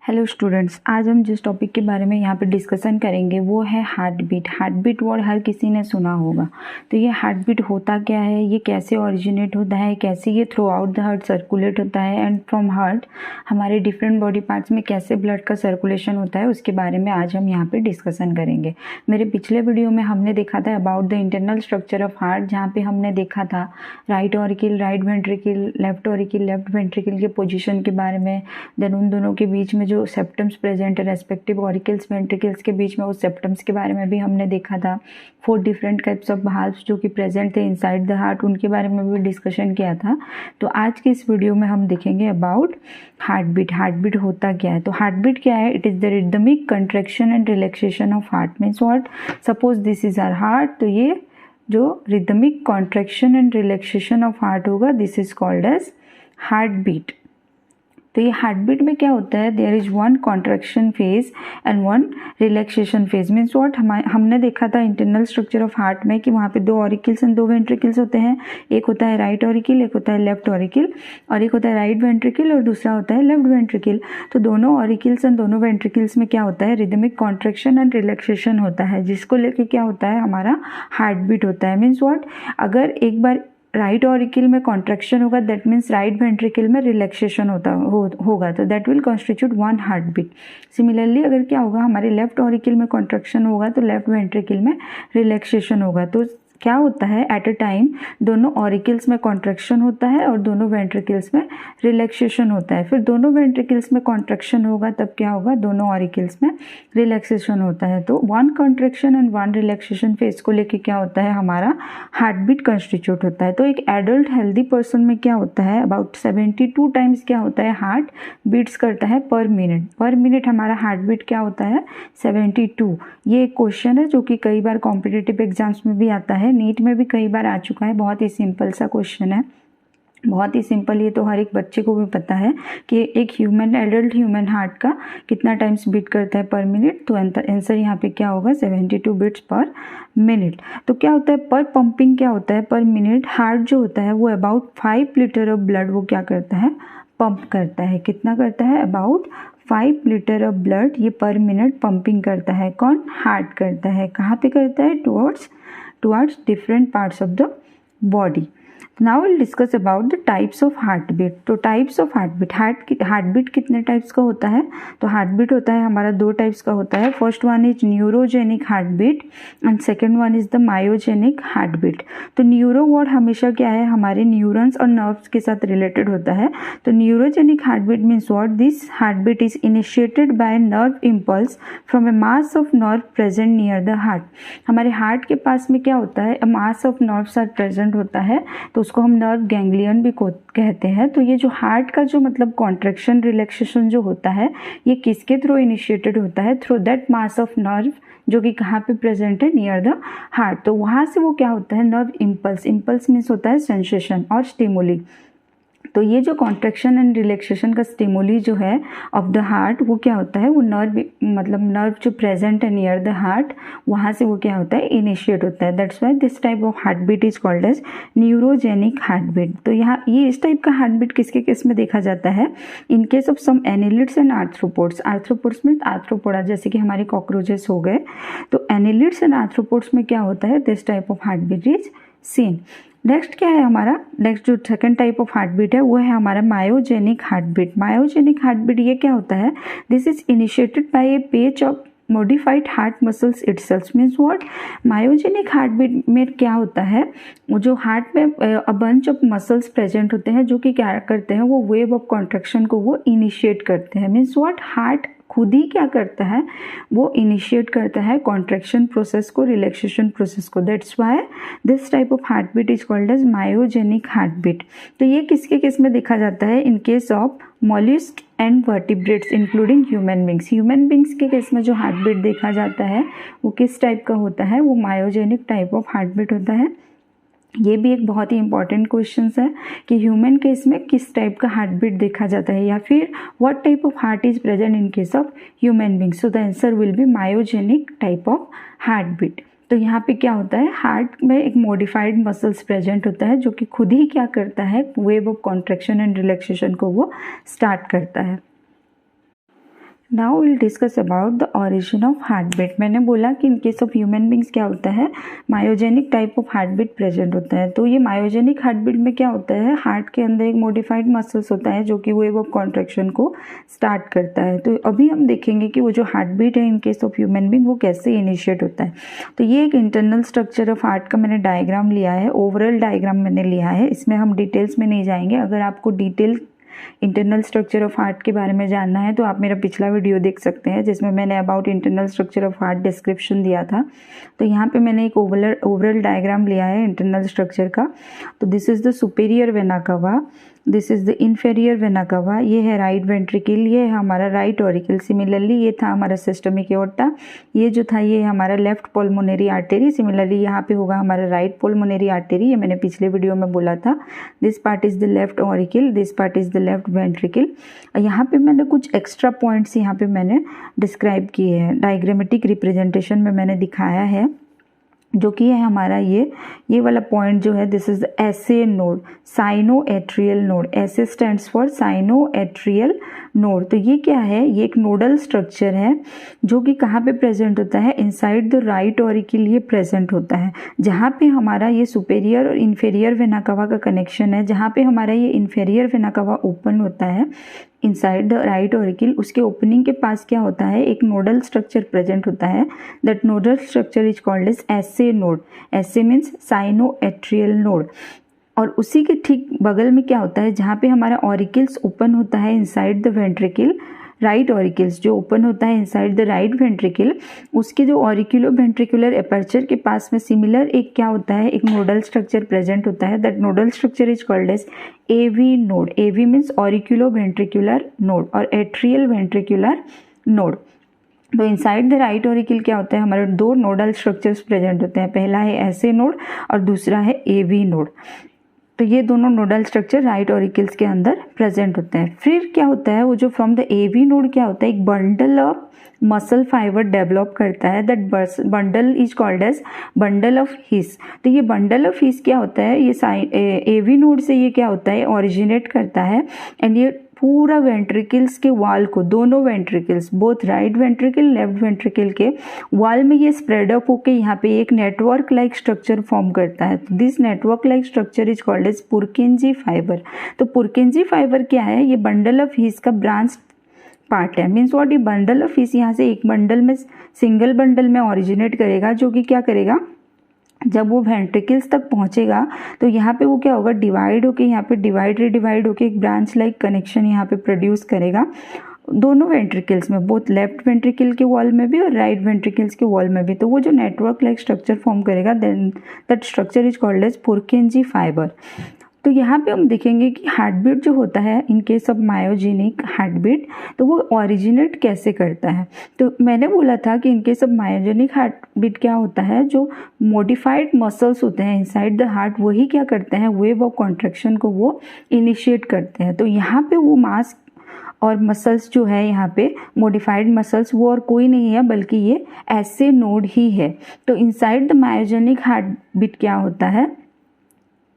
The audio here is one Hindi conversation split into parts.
हेलो स्टूडेंट्स, आज हम जिस टॉपिक के बारे में यहाँ पे डिस्कशन करेंगे वो है heartbeat. Heartbeat word हर किसी ने सुना होगा। तो ये हार्ट बीट होता क्या है, ये कैसे ओरिजिनेट होता है, कैसे ये through out the heart circulate होता है एंड फ्रॉम हार्ट हमारे डिफरेंट बॉडी पार्ट्स में कैसे ब्लड का सर्कुलेशन होता है, उसके बारे में आज हम यहाँ पे डिस्कशन करेंगे। मेरे पिछले वीडियो में हमने देखा था about the internal structure of heart, जहाँ पे हमने देखा था right auricle, right ventricle, left auricle, left ventricle के पोजिशन के बारे में। देन उन दोनों के बीच में जो सेप्टम्स प्रेजेंट है रेस्पेक्टिव ऑरिकल्स वेंट्रिकल्स के बीच में, उस सेप्टम्स के बारे में भी हमने देखा था। 4 डिफरेंट टाइप्स ऑफ वाल्व्स जो कि प्रेजेंट थे इनसाइड द हार्ट, उनके बारे में भी डिस्कशन किया था। तो आज के इस वीडियो में हम देखेंगे about heartbeat. Heart beat होता क्या है? तो हार्ट बीट क्या है? It is the rhythmic contraction and relaxation of heart. Means what? Suppose this is our heart, तो ये जो rhythmic contraction and relaxation of heart होगा, this is called as heart beat. तो ये हार्ट बीट में क्या होता है? There is one contraction phase and one relaxation phase. Means what? हमने देखा था इंटरनल स्ट्रक्चर ऑफ हार्ट में कि वहाँ पे 2 ऑरिकल्स एंड 2 वेंट्रिकल्स होते हैं। एक होता है राइट ऑरिकल, एक होता है लेफ्ट ऑरिकल, और एक होता है राइट वेंट्रिकल और दूसरा होता है लेफ्ट वेंट्रिकल। तो दोनों ऑरिकल्स एंड दोनों वेंट्रिकल्स में क्या होता है? रिदमिक कॉन्ट्रैक्शन एंड रिलैक्सेशन होता है, जिसको लेके क्या होता है? हमारा हार्ट बीट होता है। Means what? अगर एक बार राइट ऑरिकल में कॉन्ट्रैक्शन होगा, दैट मीन्स राइट वेंट्रिकल में रिलैक्सेशन होगा, तो that will constitute one heart beat. Similarly अगर क्या होगा, हमारे लेफ्ट ऑरिकल में कॉन्ट्रैक्शन होगा तो लेफ्ट वेंट्रिकल में रिलैक्सेशन होगा। तो क्या होता है? एट अ टाइम दोनों ऑरिकल्स में कॉन्ट्रैक्शन होता है और दोनों वेंट्रिकल्स में रिलैक्सेशन होता है। फिर दोनों वेंट्रिकल्स में कॉन्ट्रैक्शन होगा तब क्या होगा? दोनों ऑरिकल्स में रिलैक्सेशन होता है। तो one contraction and one relaxation phase को लेके क्या होता है? हमारा हार्ट बीट कंस्टिट्यूट होता है। तो एक एडल्ट हेल्दी पर्सन में क्या होता है? अबाउट 72 टाइम्स क्या होता है? हार्ट बीट्स करता है पर मिनट। पर मिनट हमारा हार्ट बीट क्या होता है? 72। ये एक क्वेश्चन है जो कि कई बार कॉम्पिटिटिव एग्जाम्स में भी आता है, नीट में भी कई बार आ चुका है। बहुत ही सिंपल सा क्वेश्चन है, बहुत ही सिंपल। ये तो हर एक बच्चे को भी पता है कि एक एडल्ट ह्यूमन हार्ट का कितना टाइम्स बीट करता है पर मिनट। तो आंसर यहाँ पे क्या होगा? 72 बीट्स पर मिनट। तो क्या होता है? पर पंपिंग क्या होता है? पर मिनट हार्ट जो होता है वो अबाउट 5 लीटर ऑफ ब्लड वो क्या करता है? पंप करता है। कितना करता है? अबाउट 5 लीटर ऑफ ब्लड ये पर मिनट पंपिंग करता है। कौन? हार्ट करता है। कहाँ पे करता है? Towards different parts of the body. Now will discuss about the types of heart beat. तो types of heart beat, heartbeat कितने टाइप्स का होता है? तो हार्ट बीट होता है हमारा 2 टाइप्स का होता है। First one is neurogenic heart beat and second one is the myogenic heart beat. तो न्यूरो वर्ड हमेशा क्या है? हमारे न्यूरॉन्स और नर्व्स के साथ रिलेटेड होता है। तो neurogenic heart beat means what? This heart beat is initiated by nerve impulse from a mass of nerve present near the heart. हमारे हार्ट के पास में क्या होता है? Mass of nerves are present होता है, तो उसको हम नर्व गैंग्लियन भी कहते हैं। तो ये जो हार्ट का जो मतलब कॉन्ट्रैक्शन रिलैक्सेशन जो होता है, ये किसके थ्रू इनिशिएटेड होता है? Through that mass of nerve जो कि कहाँ पे प्रेजेंट है? Near the heart. तो वहाँ से वो क्या होता है? Nerve impulse. इम्पल्स मीन्स होता है सेंसेशन और स्टिमुली। तो ये जो कॉन्ट्रैक्शन एंड रिलैक्सेशन का स्टिमुली जो है ऑफ द हार्ट, वो क्या होता है? वो नर्व जो प्रेजेंट है नियर द हार्ट, वहाँ से वो क्या होता है? इनिशिएट होता है। That's why this type of heart beat is called as neurogenic heart beat. तो यहाँ ये इस टाइप का हार्ट बीट किसके केस में देखा जाता है? In case of some annelids and arthropods. Arthropods means arthropoda, जैसे कि हमारे कॉकरोचेस हो गए। तो एनिलिड्स एंड आर्थ्रोपोड्स में क्या होता है? This type of heart beat is seen. Next क्या है हमारा? नेक्स्ट जो second type of heart beat है वो है हमारा myogenic heart beat. Myogenic heart beat ये क्या होता है? This is initiated by a patch of modified heart muscles itself। means what? Myogenic heart beat में क्या होता है? वो जो हार्ट में a bunch of muscles present होते हैं जो कि क्या करते हैं? वो वेव ऑफ कॉन्ट्रैक्शन को वो इनिशिएट करते हैं। Means what? हार्ट खुद ही क्या करता है? वो इनिशिएट करता है कॉन्ट्रैक्शन प्रोसेस को, रिलैक्सेशन प्रोसेस को। That's why this type of heart beat is called as myogenic heart beat. तो ये किसके केस में देखा जाता है? In case of molluscs and vertebrates including human beings. Human beings के केस में जो हार्ट बीट देखा जाता है वो किस टाइप का होता है? वो myogenic type of heart beat होता है। ये भी एक बहुत ही इंपॉर्टेंट क्वेश्चन है कि ह्यूमन केस में किस टाइप का हार्ट बीट देखा जाता है, या फिर what type of heart is present in case of human being. So the answer will be myogenic type of heart beat. तो यहाँ पे क्या होता है? हार्ट में एक मॉडिफाइड मसल्स प्रेजेंट होता है जो कि खुद ही क्या करता है? Wave of contraction and relaxation को वो स्टार्ट करता है। Now will discuss about the origin of heart beat. मैंने बोला कि in case of human beings क्या होता है, myogenic type of heart beat present होता है। तो ये मायोजेनिक हार्ट बीट में क्या होता है, हार्ट के अंदर एक मोडिफाइड मसल्स होता है जो कि वेव ऑफ कॉन्ट्रैक्शन को स्टार्ट करता है। तो अभी हम देखेंगे कि वो जो हार्ट बीट है in case of human being वो कैसे इनिशिएट होता है। तो ये एक इंटरनल स्ट्रक्चर ऑफ हार्ट का मैंने डायग्राम लिया है, ओवरऑल डायग्राम मैंने लिया है, इसमें हम डिटेल्स में नहीं जाएंगे। अगर आपको detail internal structure of heart के बारे में जानना है तो आप मेरा पिछला वीडियो देख सकते हैं जिसमें मैंने about internal structure of heart description दिया था। तो यहाँ पे मैंने एक ओवरऑल डायग्राम लिया है इंटरनल स्ट्रक्चर का। तो this is the superior vena cava, this is the inferior vena cava, ये है राइट वेंट्रिकल, ये है हमारा राइट ऑरिकल। सिमिलरली ये था हमारा सिस्टमिक एओर्टा, ये जो था ये हमारा लेफ्ट पल्मोनरी आर्टरी। सिमिलरली यहाँ पे होगा हमारा राइट पल्मोनरी आर्टरी, ये मैंने पिछले वीडियो में बोला था। This part is the left auricle, this part is the left ventricle. यहाँ पे मैंने कुछ एक्स्ट्रा पॉइंट्स यहाँ पे मैंने डिस्क्राइब किए हैं, डायग्रामेटिक रिप्रेजेंटेशन में मैंने दिखाया है, जो कि है हमारा ये वाला पॉइंट जो है, this is SA node, sino atrial node. SA stands for sino atrial node. तो ये क्या है, ये एक नोडल स्ट्रक्चर है जो कि कहाँ पे प्रेजेंट होता है, इनसाइड द राइट ऑरिकल ये प्रेजेंट होता है, जहाँ पे हमारा ये सुपेरियर और इन्फेरियर वेना कवा का कनेक्शन है। जहाँ पे हमारा ये इन्फेरियर वेना कवा ओपन होता है इनसाइड द राइट ऑरिकल, उसके ओपनिंग के पास क्या होता है, एक नोडल स्ट्रक्चर प्रेजेंट होता है। That nodal structure is called as SA node. SA means sino atrial node. और उसी के ठीक बगल में क्या होता है, जहाँ पे हमारा ऑरिकल्स ओपन होता है inside the ventricle, right auricles जो ओपन होता है इनसाइड द राइट वेंट्रिकल, उसके जो ऑरिकुलो वेंट्रिकुलर एपर्चर के पास में सिमिलर एक क्या होता है, एक नोडल स्ट्रक्चर प्रेजेंट होता है। That nodal structure is called as AV node. AV means auriculo ventricular node और एट्रियल वेंट्रिकुलर नोड। तो इनसाइड द राइट ऑरिकल क्या होता है, हमारे दो नोडल स्ट्रक्चर्स प्रेजेंट होते हैं, पहला है एसए नोड और दूसरा है एवी नोड। तो ये दोनों नोडल स्ट्रक्चर राइट ऑरिकल्स के अंदर प्रेजेंट होते हैं। फिर क्या होता है, वो जो फ्रॉम द एवी नोड क्या होता है, एक bundle of muscle fibre develop करता है। That bundle is called as bundle of His. तो ये बंडल ऑफ हिस क्या होता है, ये एवी नोड से ये क्या होता है, ओरिजिनेट करता है। एंड ये पूरा वेंट्रिकल्स के वॉल को, दोनों ventricles, both right ventricle left ventricle के वॉल में ये स्प्रेड अप होकर यहाँ पे एक नेटवर्क लाइक स्ट्रक्चर फॉर्म करता है। This network like structure is called as Purkinje fibre. तो पुरकिंजी फाइबर क्या है, ये बंडल ऑफ हिस का ब्रांच पार्ट है। मीन्स व्हाट, ये बंडल ऑफ हिस यहाँ से एक बंडल में, सिंगल बंडल में ओरिजिनेट करेगा, जो कि क्या करेगा, जब वो वेंट्रिकल्स तक पहुंचेगा तो यहाँ पे वो क्या होगा, डिवाइड होके यहाँ पे डिवाइड होके एक ब्रांच लाइक कनेक्शन यहाँ पे प्रोड्यूस करेगा दोनों वेंट्रिकल्स में, बोथ लेफ्ट वेंट्रिकल के वॉल में भी और राइट वेंट्रिकल्स के वॉल में भी। तो वो जो नेटवर्क लाइक स्ट्रक्चर फॉर्म करेगा, then that structure is called as Purkinje fibre. तो यहाँ पे हम देखेंगे कि हार्ट बीट जो होता है in case of myogenic heart beat, तो वो ओरिजिनेट कैसे करता है। तो मैंने बोला था कि in case of myogenic heart beat क्या होता है, जो मॉडिफाइड मसल्स होते हैं इनसाइड द हार्ट, वही क्या करते हैं, वेव ऑफ कॉन्ट्रैक्शन को वो इनिशिएट करते हैं। तो यहाँ पे वो मास और मसल्स जो है, यहाँ पे मॉडिफाइड मसल्स, वो और कोई नहीं है बल्कि ये एसए नोड ही है। तो inside the myogenic heart beat क्या होता है,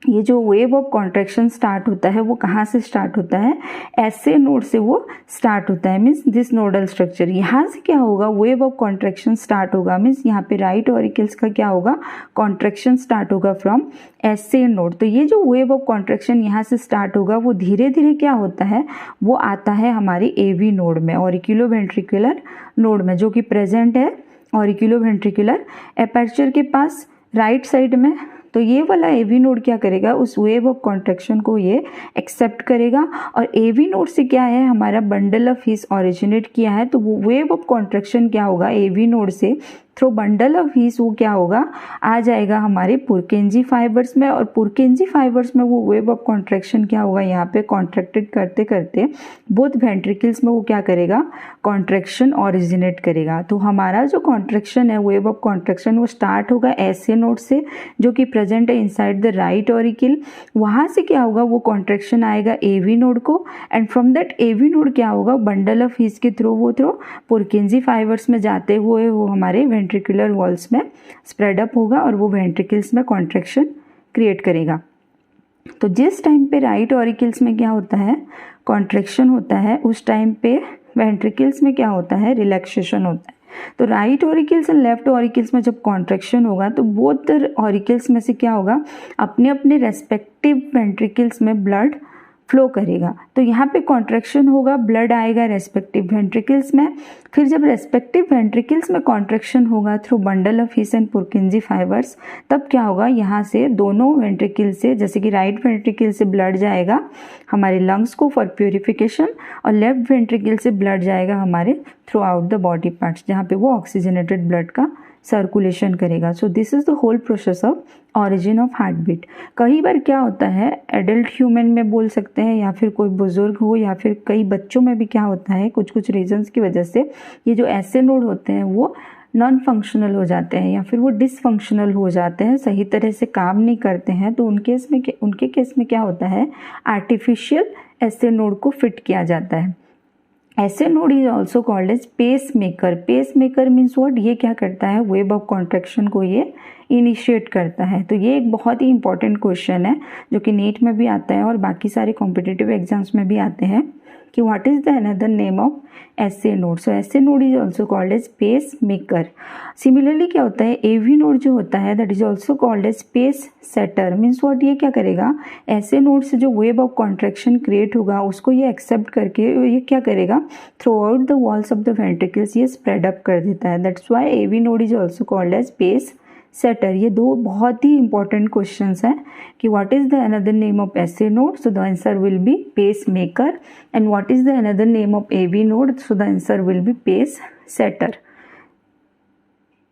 ये जो वेव ऑफ कॉन्ट्रैक्शन स्टार्ट होता है वो कहाँ से स्टार्ट होता है, एसए नोड से वो स्टार्ट होता है। मीन्स दिस नोडल स्ट्रक्चर, यहाँ से क्या होगा, वेव ऑफ कॉन्ट्रैक्शन स्टार्ट होगा। मीन्स यहाँ पे राइट ऑरिकल्स का क्या होगा, कॉन्ट्रैक्शन स्टार्ट होगा फ्रॉम एसए नोड। तो ये जो वेव ऑफ कॉन्ट्रैक्शन यहाँ से स्टार्ट होगा वो धीरे धीरे क्या होता है, वो आता है हमारी एवी नोड में, ऑरिकुलो वेंट्रिकुलर नोड में, जो कि प्रेजेंट है ऑरिकुलो वेंट्रिकुलर एपर्चर के पास राइट साइड में। तो ये वाला एवी नोड क्या करेगा, उस वेव ऑफ कॉन्ट्रैक्शन को ये एक्सेप्ट करेगा। और एवी नोड से क्या है, हमारा बंडल ऑफ हिस ओरिजिनेट किया है, तो वो वेव ऑफ कॉन्ट्रैक्शन क्या होगा, एवी नोड से थ्रू बंडल ऑफ हिस वो क्या होगा, आ जाएगा हमारे पुरकिंजी फाइबर्स में। और पुरकिंजी फाइबर्स में वो वेव ऑफ कॉन्ट्रैक्शन क्या होगा, यहाँ पे कॉन्ट्रैक्टेड करते करते बोथ वेंट्रिकल्स में वो क्या करेगा, कॉन्ट्रैक्शन ओरिजिनेट करेगा। तो हमारा जो कॉन्ट्रैक्शन है, वेव ऑफ कॉन्ट्रैक्शन, वो स्टार्ट होगा एसए नोड से, जो कि प्रेजेंट है इनसाइड द राइट ऑरिकल। वहाँ से क्या होगा, वो कॉन्ट्रैक्शन आएगा एवी नोड को, and from that AV node क्या होगा, बंडल ऑफ हिस के थ्रू वो थ्रू पुरकिंजी फाइबर्स में जाते हुए वो हमारे वेंट्रिकुलर वॉल्स में स्प्रेड अप होगा और वो वेंट्रिकल्स में कॉन्ट्रैक्शन क्रिएट करेगा। तो जिस टाइम पे राइट ऑरिकल्स में क्या होता है, कॉन्ट्रैक्शन होता है, उस टाइम पे वेंट्रिकल्स में क्या होता है, रिलैक्सेशन होता है। तो right auricles and left auricles में जब कॉन्ट्रैक्शन होगा तो बोथ ऑरिकल्स में से क्या होगा, अपने अपने रेस्पेक्टिव वेंट्रिकल्स में ब्लड फ्लो करेगा। तो यहाँ पे कॉन्ट्रैक्शन होगा, ब्लड आएगा रेस्पेक्टिव वेंट्रिकल्स में। फिर जब रेस्पेक्टिव वेंट्रिकल्स में कॉन्ट्रैक्शन होगा through bundle of his and पुरकिंजी fibres, तब क्या होगा, यहाँ से दोनों वेंट्रिकल से, जैसे कि राइट वेंट्रिकल से ब्लड जाएगा हमारे लंग्स को फॉर प्योरिफिकेशन, और लेफ्ट वेंट्रिकल से ब्लड जाएगा हमारे throughout the body parts, जहाँ पे वो ऑक्सीजनेटेड ब्लड का सर्कुलेशन करेगा। So this is the whole process of origin of heart beat. कई बार क्या होता है, एडल्ट ह्यूमन में बोल सकते हैं, या फिर कोई बुजुर्ग हो, या फिर कई बच्चों में भी क्या होता है, कुछ कुछ रीजंस की वजह से ये जो ऐसे नोड होते हैं वो नॉन फंक्शनल हो जाते हैं, या फिर वो डिसफंक्शनल हो जाते हैं, सही तरह से काम नहीं करते हैं। तो उनके केस में क्या होता है, आर्टिफिशियल ऐसे नोड को फिट किया जाता है। SA node is also called as pacemaker. Pacemaker means what, ये क्या करता है, वेव ऑफ कॉन्ट्रैक्शन को ये इनिशिएट करता है। तो ये एक बहुत ही इंपॉर्टेंट क्वेश्चन है जो कि नीट में भी आता है और बाकी सारे कॉम्पिटिटिव एग्जाम्स में भी आते हैं कि what is the another name of SA node. So SA node is also called as pacemaker. Similarly क्या होता है, एवी नोड जो होता है that is also called as pacesetter. Means what, ये क्या करेगा, ऐसे नोड से जो वेव ऑफ कॉन्ट्रैक्शन क्रिएट होगा उसको ये एक्सेप्ट करके ये क्या करेगा, throughout the walls of the ventricles ये स्प्रेड अप कर देता है। That's why AV node is also called as pacesetter. ये दो बहुत ही इंपॉर्टेंट क्वेश्चंस हैं कि what is the another name of SA node, so the answer will be pacemaker, and what is the another name of AV node, so the answer will be pacesetter.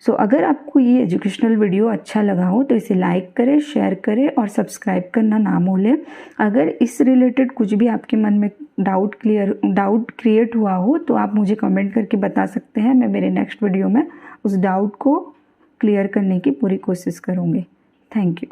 So अगर आपको ये एजुकेशनल वीडियो अच्छा लगा हो तो इसे लाइक करें, शेयर करें और सब्सक्राइब करना ना भूलें। अगर इस रिलेटेड कुछ भी आपके मन में डाउट क्रिएट हुआ हो तो आप मुझे कमेंट करके बता सकते हैं। मैं मेरे नेक्स्ट वीडियो में उस डाउट को क्लियर करने की पूरी कोशिश करूँगी। Thank you.